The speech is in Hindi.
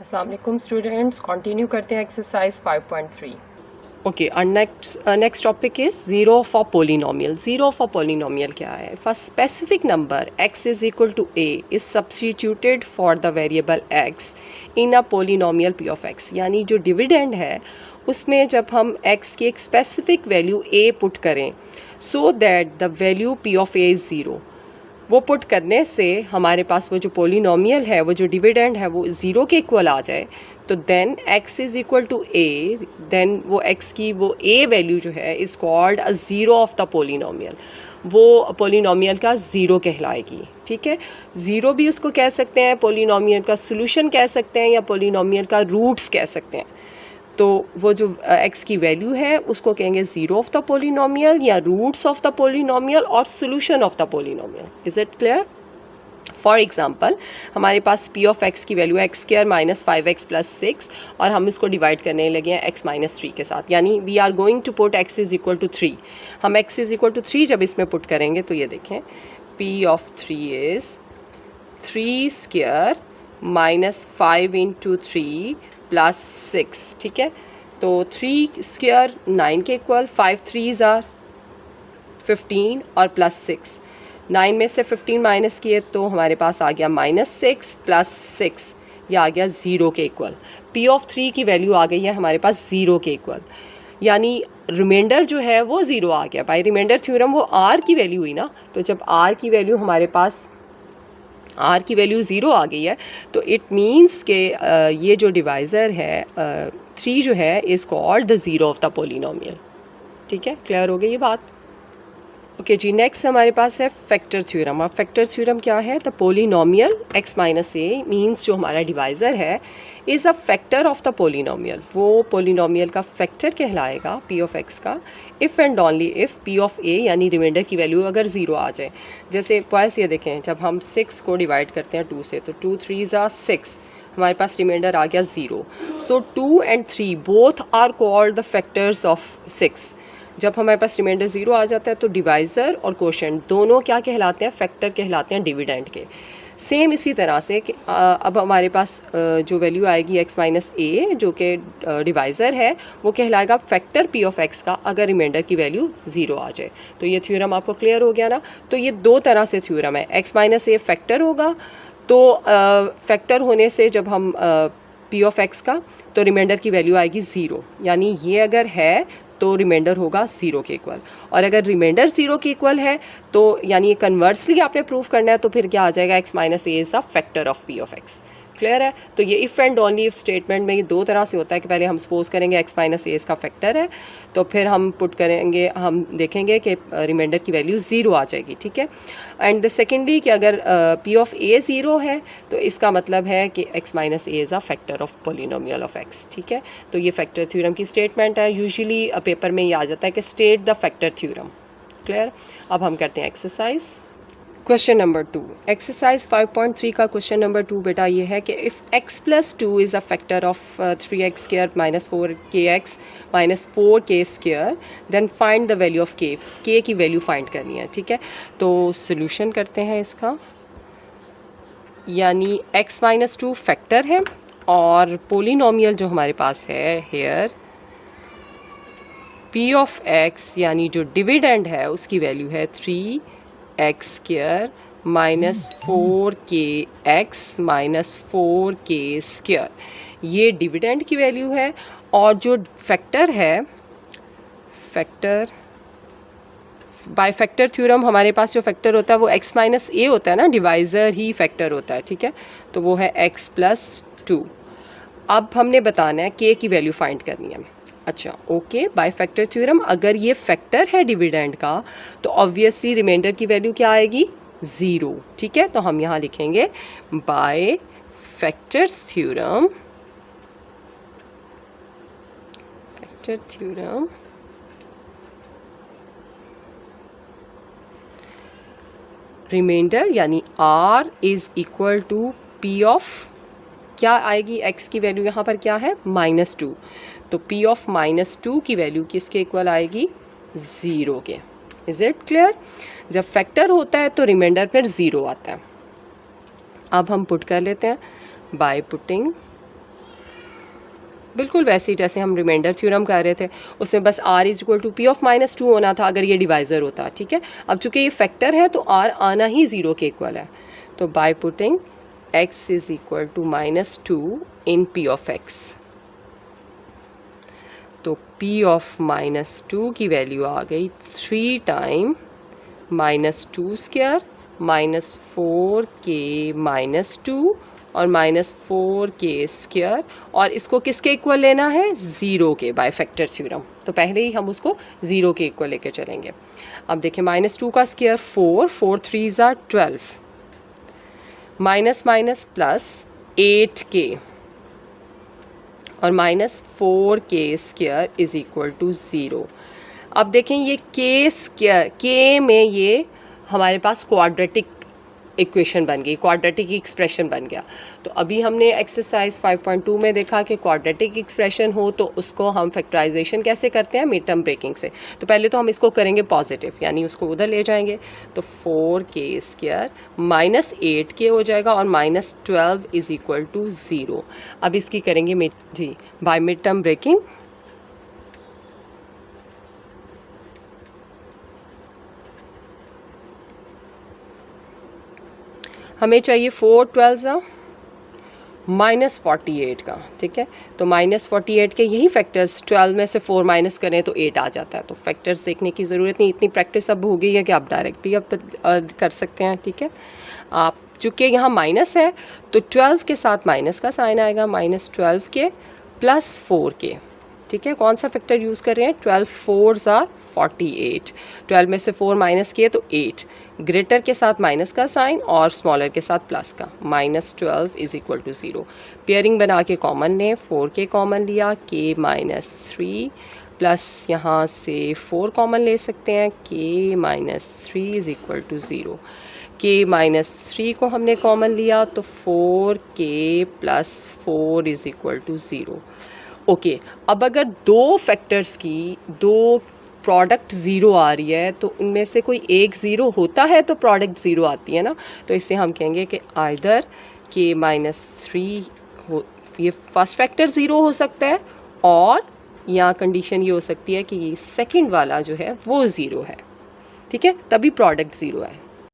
अस्सलाम वालेकुम स्टूडेंट्स, कंटिन्यू करते हैं exercise 5.3। Okay, our next topic is zero for polynomial. Zero for polynomial क्या है? For specific number x is equal to a is substituted for the variable x in a polynomial p of x. यानी जो डिविडेंड है उसमें जब हम x की एक स्पेसिफिक वैल्यू a पुट करें so that the value p of a is zero, वो पुट करने से हमारे पास वो जो पोलिनोमियल है, वो जो डिविडेंड है, वो ज़ीरो के इक्वल आ जाए, तो then x is equal to a, then वो x की वो a वैल्यू जो है is called a zero of the polynomial, वो पोलिनोमियल का ज़ीरो कहलाएगी। ठीक है, ज़ीरो भी उसको कह सकते हैं, पोलिनोमियल का सोल्यूशन कह सकते हैं, या पोलिनोमियल का रूट्स कह सकते हैं। तो वो जो x की वैल्यू है उसको कहेंगे ज़ीरो ऑफ द पोलिनोमियल या रूट्स ऑफ द पोलिनोमियल और solution of the polynomial. Is it clear? For example, हमारे पास p ऑफ x की वैल्यू है x square minus 5x plus 6 और हम इसको डिवाइड करने लगे हैं x माइनस 3 के साथ, यानी we are going to put x is equal to 3। हम x इज इक्वल टू 3 जब इसमें पुट करेंगे तो ये देखें p of 3 is 3 square minus 5 into 3 plus 6। ठीक है, तो 3 स्क्वायर 9 के इक्वल, 5 3s आर 15 और प्लस 6, 9 में से 15 माइनस किए तो हमारे पास आ गया -6 प्लस 6, ये आ गया 0 के इक्वल। p ऑफ 3 की वैल्यू आ गई है हमारे पास 0 के इक्वल, यानी रिमाइंडर जो है वो 0 आ गया। बाय रिमाइंडर थ्योरम वो r की वैल्यू हुई ना, तो जब r की वैल्यू हमारे पास r की वैल्यू 0 आ गई है तो इट मीन्स के ये जो डिवाइज़र है 3 जो है is called the zero of the polynomial. ठीक है, क्लियर हो गई ये बात? ओके जी, नेक्स्ट हमारे पास है फैक्टर थ्योरम। अब फैक्टर थ्योरम क्या है? The polynomial x minus A means जो हमारा डिवाइज़र है is a factor of the polynomial, वो पोलिनोमियल का फैक्टर कहलाएगा p ऑफ x का, if and only if p of a यानी रिमाइंडर की वैल्यू अगर 0 आ जाए। जैसे पॉइंट्स ये देखें, जब हम 6 को डिवाइड करते हैं 2 से, तो 2 3s आर 6, हमारे पास रिमाइंडर आ गया 0। So 2 and 3 both are called the factors of 6। जब हमारे पास रिमाइंडर 0 आ जाता है तो डिवाइज़र और कोशेंट दोनों क्या कहलाते हैं? फैक्टर कहलाते हैं डिविडेंड के। सेम इसी तरह से कि अब हमारे पास जो वैल्यू आएगी x माइनस ए जो कि डिवाइज़र है, वो कहलाएगा फैक्टर p ऑफ x का अगर रिमाइंडर की वैल्यू 0 आ जाए। तो ये थ्योरम आपको क्लियर हो गया ना? तो ये दो तरह से थ्योरम है, x माइनस ए फैक्टर होगा, तो फैक्टर होने से जब हम p ऑफ x का, तो रिमाइंडर की वैल्यू आएगी 0, यानी ये अगर है तो रिमाइंडर होगा 0 के इक्वल, और अगर रिमाइंडर 0 के इक्वल है तो यानी कन्वर्सली आपने प्रूव करना है, तो फिर क्या आ जाएगा? x minus A is a factor of p of x। Clear है? तो ये if and only if statement में ये दो तरह से होता है कि पहले हम सपोज करेंगे x माइनस ए इसका फैक्टर है, तो फिर हम पुट करेंगे, हम देखेंगे कि रिमाइंडर की वैल्यू 0 आ जाएगी। ठीक है, एंड सेकेंडली कि अगर p ऑफ a 0 है तो इसका मतलब है कि x minus A is a factor of polynomial of x। ठीक है, तो ये फैक्टर थ्योरम की स्टेटमेंट है। यूजुअली पेपर में ये आ जाता है कि state the factor theorem. Clear? अब हम करते हैं एक्सरसाइज। क्वेश्चन नंबर 2, एक्सरसाइज 5.3 का क्वेश्चन नंबर 2 बेटा ये है कि if x plus 2 is a factor of 3x square minus 4kx minus 4k square, then find the value of k की वैल्यू फाइंड करनी है। ठीक है, तो सोल्यूशन करते हैं इसका, यानी x माइनस 2 फैक्टर है और पोलिनोमियल जो हमारे पास है हेयर p ऑफ x यानी जो डिविडेंड है उसकी वैल्यू है 3x square minus 4kx minus 4k square, ये डिविडेंड की वैल्यू है। और जो फैक्टर है, फैक्टर बाय फैक्टर थ्योरम हमारे पास जो फैक्टर होता है वो x माइनस ए होता है ना, डिवाइज़र ही फैक्टर होता है। ठीक है, तो वो है x प्लस 2। अब हमने बताना है k की वैल्यू फाइंड करनी है। अच्छा ओके, बाय फैक्टर थ्योरम अगर ये फैक्टर है डिविडेंड का तो ऑब्वियसली रिमाइंडर की वैल्यू क्या आएगी? 0। ठीक है, तो हम यहाँ लिखेंगे by factors theorem, factor theorem reminder यानी r is equal to p of, क्या आएगी? x की वैल्यू यहाँ पर क्या है? -2, तो p ऑफ -2 की वैल्यू किसके इक्वल आएगी? 0 के। Is it clear? जब फैक्टर होता है तो रिमाइंडर फिर 0 आता है। अब हम पुट कर लेते हैं बाय पुटिंग बिल्कुल वैसे ही जैसे हम रिमाइंडर थ्योरम कर रहे थे, उसमें बस r is equal to p(-2) होना था अगर ये डिवाइज़र होता, ठीक है। अब चूंकि ये फैक्टर है तो r आना ही 0 के इक्वल है, तो by putting x is equal to -2 in p(x), तो p(-2) की वैल्यू आ गई 3 टाइम -2² -4k-2 और -4k², और इसको किसके इक्वल लेना है, 0 के, बाय फैक्टर थ्योरम। तो पहले ही हम उसको 0 के इक्वल लेके चलेंगे। अब देखिए -2 का स्क्वायर 4 3 ज़ा 12, माइनस माइनस प्लस 8k और -4k² इज इक्वल टू 0। अब देखें ये k में ये हमारे पास क्वाड्रेटिक इक्वेशन बन गई, क्वाड्रेटिक एक्सप्रेशन बन गया। तो अभी हमने एक्सरसाइज 5.2 में देखा कि क्वाड्रेटिक एक्सप्रेशन हो तो उसको हम फैक्टराइजेशन कैसे करते हैं, मिड टर्म ब्रेकिंग से। तो पहले तो हम इसको करेंगे पॉजिटिव, यानी उसको उधर ले जाएंगे, तो 4k² -8k हो जाएगा और -12 इज इक्वल टू 0। अब इसकी करेंगे जी बाय मिड टर्म ब्रेकिंग। हमें चाहिए 4 12 -48 का, ठीक है। तो -48 के यही फैक्टर्स 12 में से 4 माइनस करें तो 8 आ जाता है। तो फैक्टर्स देखने की ज़रूरत नहीं, इतनी प्रैक्टिस अब हो गई है कि आप डायरेक्ट भी अब कर सकते हैं, ठीक है। आप चूँकि यहाँ माइनस है तो 12 के साथ माइनस का साइन आएगा, -12k + 4k, ठीक है। कौन सा फैक्टर यूज़ कर रहे हैं, 12 4 ज़ा 48, 12 में से 4 माइनस किए तो 8, ग्रेटर के साथ माइनस का साइन और स्मॉलर के साथ प्लस का, -12 इज इक्वल टू 0। पेयरिंग बना के कॉमन लें, 4k कॉमन लिया, k -3 प्लस यहाँ से 4 कॉमन ले सकते हैं, k -3 is equal to 0। k -3 को हमने कॉमन लिया तो 4k + 4 is equal to 0। Okay, अब अगर दो फैक्टर्स की दो प्रोडक्ट 0 आ रही है तो उनमें से कोई एक 0 होता है तो प्रोडक्ट 0 आती है ना, तो इससे हम कहेंगे कि आइदर k -3 हो, ये फर्स्ट फैक्टर 0 हो सकता है, और यहाँ कंडीशन ये हो सकती है कि ये सेकंड वाला जो है वो 0 है, ठीक है, तभी प्रोडक्ट 0 है।